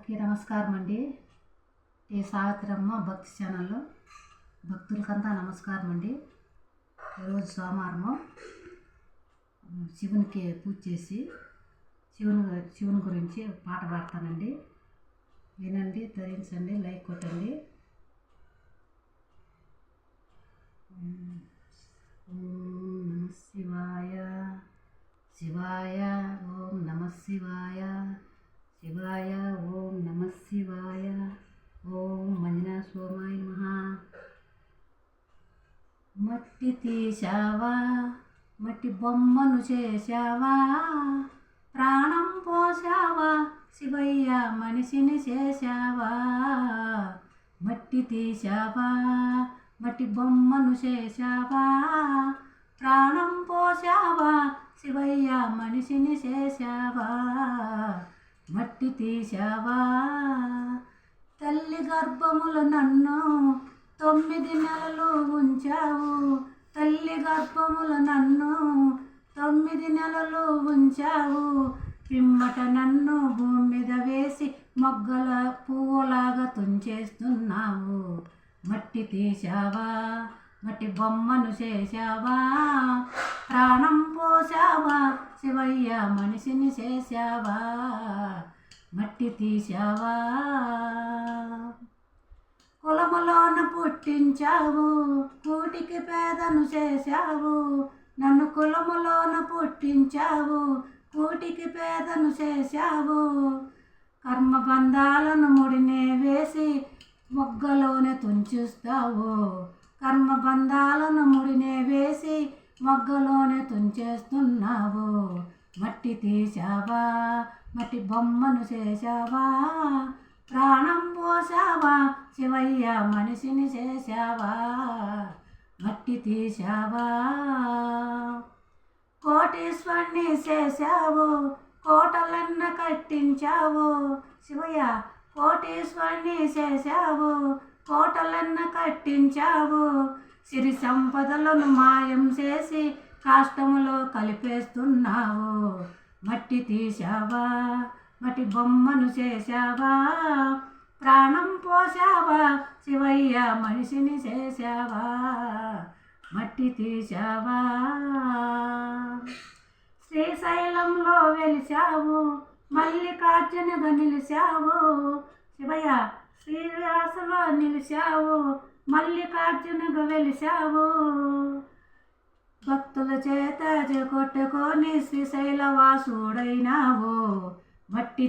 అందరికీ నమస్కారం అండి. ఈ సావిత్రమ్మ భక్తి ఛానల్లో భక్తులకంతా నమస్కారం అండి. ఈరోజు సోమవారము శివునికి పూజ చేసి శివుని గురించి పాట పాడతానండి. వినండి, ధరించండి, లైక్ కొట్టండి. ఓం నమ శివాయ శివాయ ఓం నమ శివాయ శివాయ ఓం నమ శివాయ ఓం మంజనా సోమాయ నమః. మట్టి తీశావా, మట్టి బొమ్మను చేశావా, ప్రాణం పోసావా, శివయ్య మనిషిని చేశావా. మట్టి తీశావా, మట్టి బొమ్మను చేశావా, ప్రాణం పోసావా, శివయ్య మనిషిని చేశావా. మట్టి తీశావా, తల్లి గర్భముల నన్ను 9 నెలలు ఉంచావు. తల్లి గర్భముల నన్ను 9 నెలలు ఉంచావు. పిమ్మట నన్ను భూమి మీద వేసి మొగ్గల పువ్వులాగా తుంచేస్తున్నావు. మట్టి తీశావా, మట్టి బొమ్మను చేశావా, ప్రాణం పోసావా, శివయ్య మనిషిని చేశావా. మట్టి తీశావా, కులములోన పుట్టించావు, కూటికి పేదను చేశావు. నన్ను కులములోన పుట్టించావు, కూటికి పేదను చేశావు. కర్మబంధాలను ముడినే వేసి మొగ్గలోనే తుంచుస్తావు. కర్మబంధాలను ముడినే వేసి మొగ్గలోనే తుంచేస్తున్నావు. మట్టి తీశావా, మట్టి బొమ్మను చేశావా, ప్రాణం పోసావా, శివయ్య మనిషిని చేశావా. మట్టి తీశావా, కోటీశ్వరుని చేశావు, కోటలన్న కట్టించావు. శివయ్య కోటీశ్వరుని చేశావు, కోటలన్న కట్టించావు. సిరి సంపదలను మాయం చేసి కాష్టములో కలిపేస్తున్నావు. మట్టి తీశావా, మట్టి బొమ్మను చేశావా, ప్రాణం పోసావా, శివయ్య మనిషిని చేశావా. మట్టి తీశావా, శ్రీశైలంలో వెలిశావు, మల్లికార్జునుగా నిలిచావు. శివయ్య శ్రీనివాసలో నిలిచావు, మల్లికార్జునుగా వెలిశావు. భక్తుల చేత కొట్టుకొని శ్రీశైల వాసుడైనావు. మట్టి